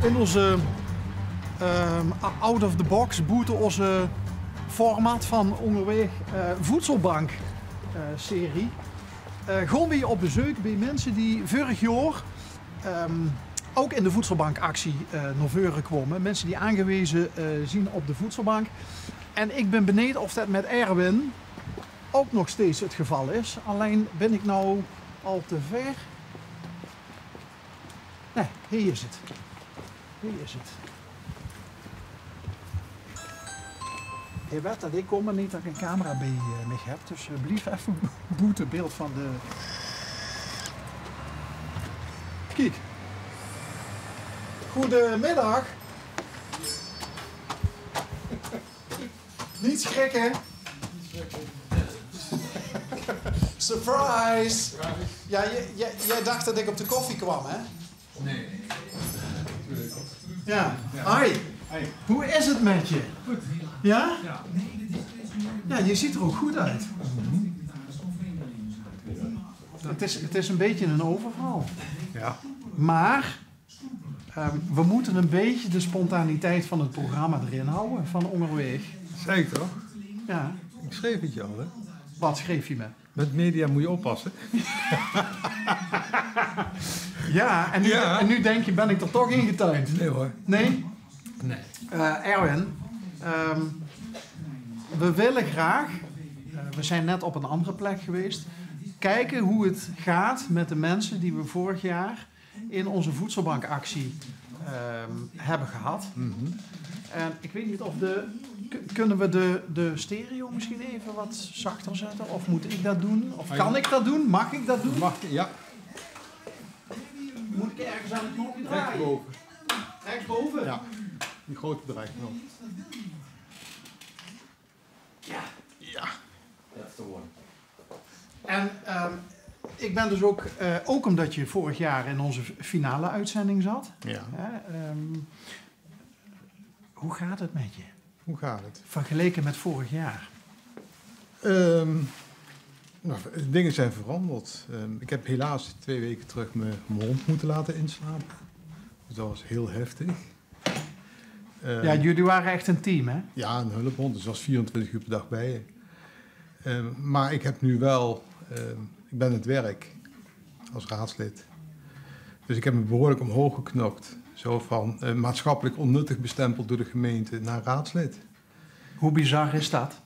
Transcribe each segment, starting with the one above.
In onze out-of-the-box boeteloze format van onderweg voedselbank serie gaan we op bezoek bij mensen die vorig jaar ook in de voedselbankactie naar voren kwamen. Mensen die aangewezen zien op de voedselbank. En ik ben benieuwd of dat met Erwin ook nog steeds het geval is. Alleen ben ik nou al te ver. Nee, hier is het. Hier is het. Je weet dat ik kom, maar niet dat ik een camera bij me heb. Dus blijf even boete beeld van de... Kijk. Goedemiddag. Niet schrikken. Surprise. Ja, jij dacht dat ik op de koffie kwam, hè? Nee. Ja. Hoi. Hoe is het met je? Goed. Ja? Ja. Ja, je ziet er ook goed uit. Het is een beetje een overval. Ja. Maar we moeten een beetje de spontaniteit van het programma erin houden, van onderweg. Zei ik toch? Ja. Ik schreef het je al, hè? Wat schreef je me? Met media moet je oppassen. Ja, en nu denk je, ben ik er toch ingetuind? Nee hoor. Nee? Nee. Erwin, we willen graag, we zijn net op een andere plek geweest, kijken hoe het gaat met de mensen die we vorig jaar in onze voedselbankactie hebben gehad. Mm-hmm. En ik weet niet of kunnen we de stereo misschien even wat zachter zetten? Of moet ik dat doen? Of kan ik dat doen? Mag ik dat doen? Mag je? Ja. Moet ik ergens aan het knopje draaien? Rechtsboven. Rechtsboven? Ja. Die grote bedrijfsknop. Ja. Ja. En ik ben dus ook omdat je vorig jaar in onze finale uitzending zat. Ja. Hoe gaat het met je? Hoe gaat het? Vergeleken met vorig jaar. Nou, dingen zijn veranderd. Ik heb helaas 2 weken terug mijn hond moeten laten inslapen. Dus dat was heel heftig. Ja, jullie waren echt een team, hè? Ja, een hulphond. Dus was 24 uur per dag bij je. Maar ik heb nu wel... ik ben aan het werk als raadslid. Dus ik heb me behoorlijk omhoog geknokt. Zo van maatschappelijk onnuttig bestempeld door de gemeente naar raadslid. Hoe bizar is dat?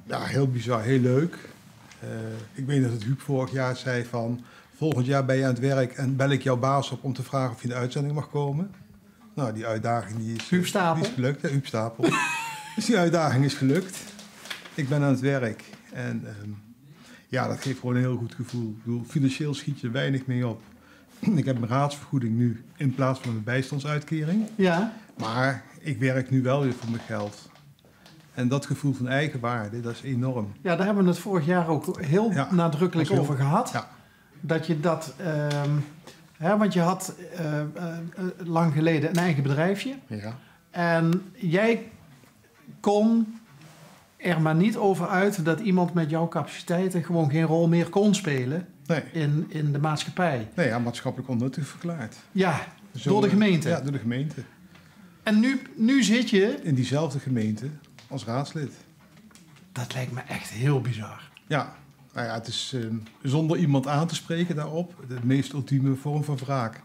Ja, heel bizar, heel leuk. Ik weet dat het Huub vorig jaar zei van... volgend jaar ben je aan het werk en bel ik jouw baas op om te vragen of je in de uitzending mag komen. Nou, die uitdaging die is gelukt. Ja, Huub Stapel. Dus die uitdaging is gelukt. Ik ben aan het werk. En ja, dat geeft gewoon een heel goed gevoel. Ik bedoel, financieel schiet je weinig mee op. Ik heb mijn raadsvergoeding nu in plaats van mijn bijstandsuitkering. Ja. Maar ik werk nu wel weer voor mijn geld. En dat gevoel van eigenwaarde, dat is enorm. Ja, daar hebben we het vorig jaar ook heel nadrukkelijk over gehad. Ja. Dat je dat... want je had lang geleden een eigen bedrijfje. Ja. En jij kon er maar niet over uit dat iemand met jouw capaciteiten gewoon geen rol meer kon spelen in de maatschappij. Nee, ja, maatschappelijk onnuttig verklaard. Ja, door de gemeente. Ja, door de gemeente. En nu zit je... In diezelfde gemeente als raadslid. Dat lijkt me echt heel bizar. Ja, nou ja, het is zonder iemand aan te spreken daarop de meest ultieme vorm van wraak.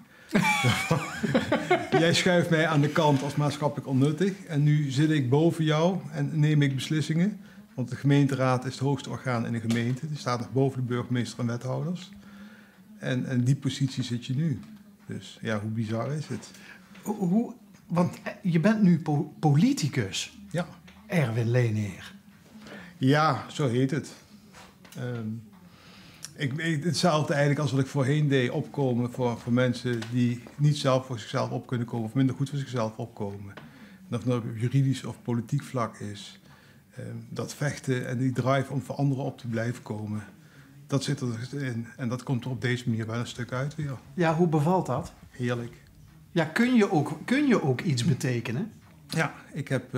Jij schuift mij aan de kant als maatschappelijk onnuttig. En nu zit ik boven jou en neem ik beslissingen. Want de gemeenteraad is het hoogste orgaan in de gemeente. Die staat nog boven de burgemeester en wethouders. En die positie zit je nu. Dus ja, hoe bizar is het? Want je bent nu politicus. Ja. Erwin Leenheer. Ja, zo heet het. Hetzelfde eigenlijk als wat ik voorheen deed, opkomen voor mensen die niet zelf voor zichzelf op kunnen komen of minder goed voor zichzelf opkomen. En of het op juridisch of politiek vlak is. Dat vechten en die drive om voor anderen op te blijven komen. Dat zit erin en dat komt er op deze manier wel een stuk uit weer. Ja, hoe bevalt dat? Heerlijk. Ja, kun je ook iets betekenen? Ja, ik heb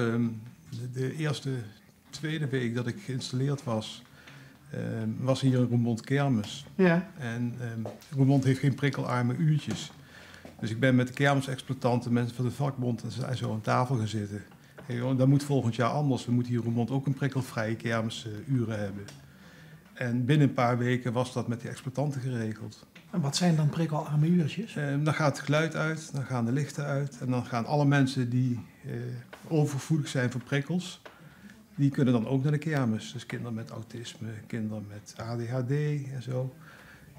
de eerste 2e week dat ik geïnstalleerd was hier in Roermond kermis. Ja. En Roermond heeft geen prikkelarme uurtjes. Dus ik ben met de kermisexploitanten, mensen van de vakbond en zo aan tafel gaan zitten. Hey, joh, dat moet volgend jaar anders. We moeten hier in Roermond ook een prikkelvrije kermisuren hebben. En binnen een paar weken was dat met die exploitanten geregeld. En wat zijn dan prikkelarme uurtjes? Dan gaat het geluid uit, dan gaan de lichten uit. En dan gaan alle mensen die overgevoelig zijn voor prikkels, die kunnen dan ook naar de kermis. Dus kinderen met autisme, kinderen met ADHD en zo.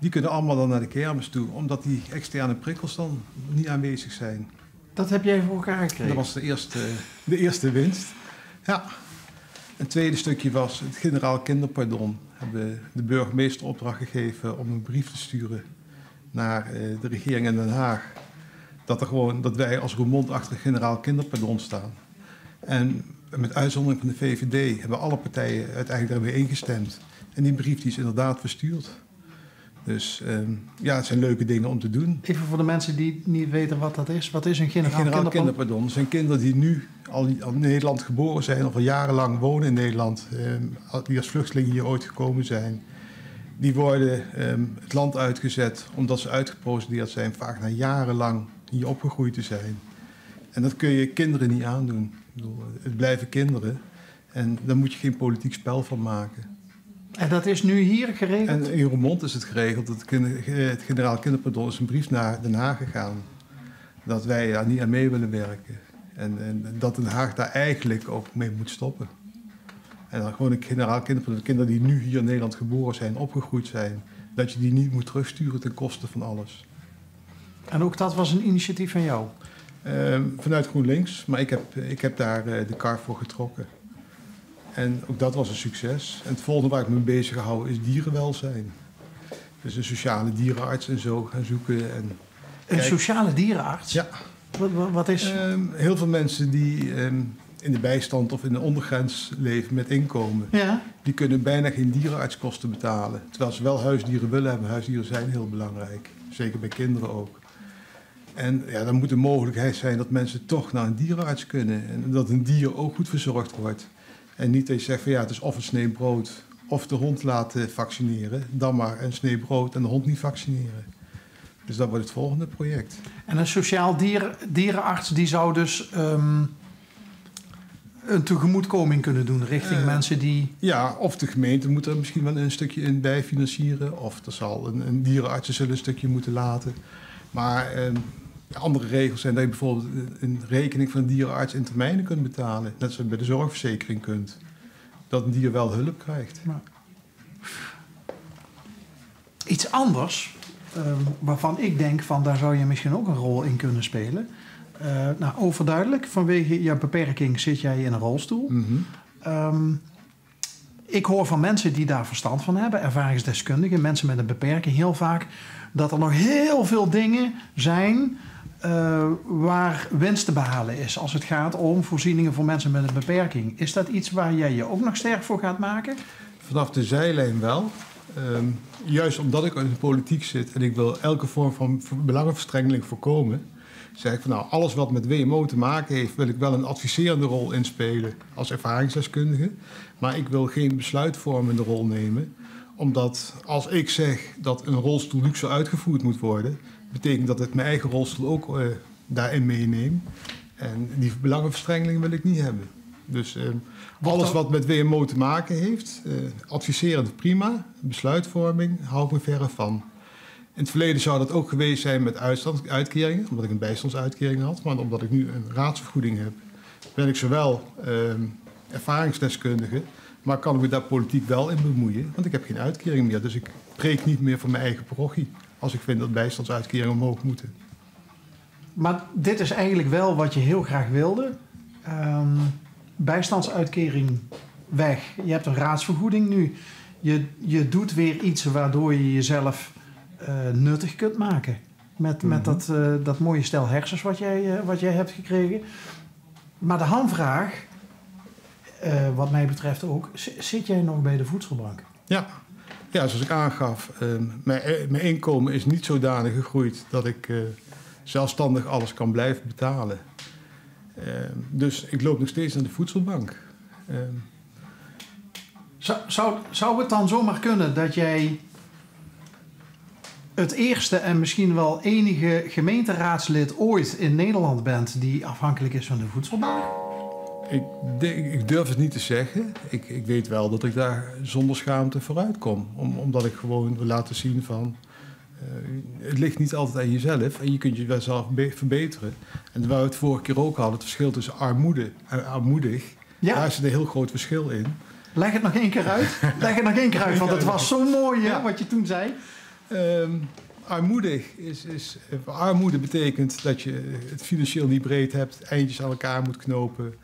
Die kunnen allemaal dan naar de kermis toe, omdat die externe prikkels dan niet aanwezig zijn. Dat heb jij voor elkaar gekregen? Dat was de eerste winst. Ja. Een tweede stukje was het generaal kinderpardon. We hebben de burgemeester opdracht gegeven om een brief te sturen naar de regering in Den Haag. Dat wij als Roermond achter het generaal kinderpardon staan. En met uitzondering van de VVD hebben alle partijen uiteindelijk daarmee ingestemd. En die brief die is inderdaad verstuurd. Dus het zijn leuke dingen om te doen. Even voor de mensen die niet weten wat dat is. Wat is een generaal kinderpardon? Dat zijn kinderen die nu al in Nederland geboren zijn of al jarenlang wonen in Nederland. Die als vluchtelingen hier ooit gekomen zijn. Die worden het land uitgezet omdat ze uitgeprocedeerd zijn. Vaak na jarenlang hier opgegroeid te zijn. En dat kun je kinderen niet aandoen. Ik bedoel, het blijven kinderen. En daar moet je geen politiek spel van maken. En dat is nu hier geregeld? En in Roermond is het geregeld. Het generaal kinderpardon is een brief naar Den Haag gegaan. Dat wij daar niet aan mee willen werken. En dat Den Haag daar eigenlijk ook mee moet stoppen. En dan gewoon een generaal kinderpardon. Kinderen die nu hier in Nederland geboren zijn, opgegroeid zijn. Dat je die niet moet terugsturen ten koste van alles. En ook dat was een initiatief van jou? Vanuit GroenLinks. Maar ik heb daar de kar voor getrokken. En ook dat was een succes. En het volgende waar ik me mee bezig hou is dierenwelzijn. Dus een sociale dierenarts en zo gaan zoeken. Een sociale dierenarts? Ja. Wat is? Heel veel mensen die in de bijstand of in de ondergrens leven met inkomen. Ja. Die kunnen bijna geen dierenartskosten betalen. Terwijl ze wel huisdieren willen hebben. Huisdieren zijn heel belangrijk. Zeker bij kinderen ook. En ja, dan moet de mogelijkheid zijn dat mensen toch naar een dierenarts kunnen. En dat een dier ook goed verzorgd wordt. En niet dat je zegt van ja, het is of een snee brood of de hond laten vaccineren. Dan maar een snee brood en de hond niet vaccineren. Dus dat wordt het volgende project. En een sociaal dierenarts die zou dus een tegemoetkoming kunnen doen richting mensen die... Ja, of de gemeente moet er misschien wel een stukje in bij financieren. Of er zal een dierenarts zullen een stukje moeten laten. Maar andere regels zijn dat je bijvoorbeeld een rekening van een dierenarts in termijnen kunt betalen. Net zoals je bij de zorgverzekering kunt. Dat een dier wel hulp krijgt. Maar iets anders, waarvan ik denk van daar zou je misschien ook een rol in kunnen spelen. Overduidelijk, vanwege je beperking zit jij in een rolstoel. Mm-hmm. Ik hoor van mensen die daar verstand van hebben, ervaringsdeskundigen, mensen met een beperking, heel vaak dat er nog heel veel dingen zijn waar winst te behalen is als het gaat om voorzieningen voor mensen met een beperking. Is dat iets waar jij je ook nog sterk voor gaat maken? Vanaf de zijlijn wel. Juist omdat ik in de politiek zit en ik wil elke vorm van belangenverstrengeling voorkomen, zeg ik van nou, alles wat met WMO te maken heeft, wil ik wel een adviserende rol inspelen als ervaringsdeskundige. Maar ik wil geen besluitvormende rol nemen. Omdat als ik zeg dat een rolstoel luxe uitgevoerd moet worden, betekent dat ik mijn eigen rolstoel ook daarin meeneem. En die belangenverstrengeling wil ik niet hebben. Dus alles wat met WMO te maken heeft, adviserend prima, besluitvorming hou ik me verre van. In het verleden zou dat ook geweest zijn met uitkeringen, omdat ik een bijstandsuitkering had. Maar omdat ik nu een raadsvergoeding heb, ben ik zowel ervaringsdeskundige, maar kan ik me daar politiek wel in bemoeien. Want ik heb geen uitkering meer, dus ik preek niet meer voor mijn eigen parochie als ik vind dat bijstandsuitkeringen omhoog moeten. Maar dit is eigenlijk wel wat je heel graag wilde. Bijstandsuitkering weg. Je hebt een raadsvergoeding nu. Je doet weer iets waardoor je jezelf nuttig kunt maken. Met dat mooie stel hersens wat jij hebt gekregen. Maar de hamvraag, wat mij betreft ook, zit jij nog bij de voedselbank? Ja, zoals ik aangaf, mijn inkomen is niet zodanig gegroeid dat ik zelfstandig alles kan blijven betalen. Dus ik loop nog steeds naar de voedselbank. Zou het dan zomaar kunnen dat jij het eerste en misschien wel enige gemeenteraadslid ooit in Nederland bent die afhankelijk is van de voedselbank? Ik durf het niet te zeggen. Ik weet wel dat ik daar zonder schaamte vooruit kom. Omdat ik gewoon wil laten zien van... het ligt niet altijd aan jezelf en je kunt je wel zelf verbeteren. En waar we het vorige keer ook hadden, het verschil tussen armoede en armoedig... Ja. Daar zit een heel groot verschil in. Leg het nog één keer uit. Leg het nog één keer uit, want het was zo mooi hè, wat je toen zei. Armoedig armoede betekent dat je het financieel niet breed hebt, eindjes aan elkaar moet knopen.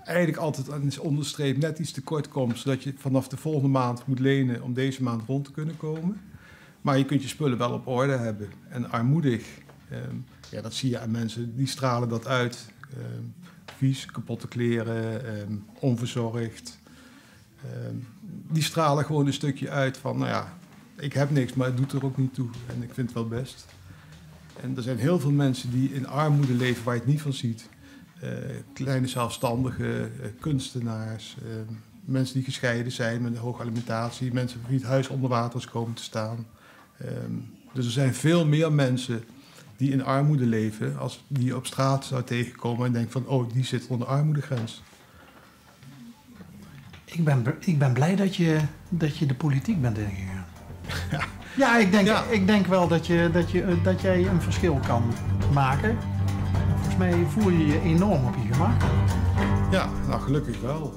Eigenlijk altijd aan de onderstreep net iets tekort komt, zodat je vanaf de volgende maand moet lenen om deze maand rond te kunnen komen. Maar je kunt je spullen wel op orde hebben. En armoedig, dat zie je aan mensen, die stralen dat uit. Vies, kapotte kleren, onverzorgd. Die stralen gewoon een stukje uit van, nou ja, ik heb niks, maar het doet er ook niet toe. En ik vind het wel best. En er zijn heel veel mensen die in armoede leven waar je het niet van ziet. Kleine zelfstandigen, kunstenaars, mensen die gescheiden zijn met een hoge alimentatie, mensen die het huis onder water is komen te staan. Dus er zijn veel meer mensen die in armoede leven als die je op straat zou tegenkomen en denkt van, oh, die zit onder de armoedegrens. Ik ben blij dat je de politiek bent ingegaan. Ja. Ja, ik denk wel dat jij een verschil kan maken. Volgens mij voel je je enorm op je gemak. Ja, nou gelukkig wel.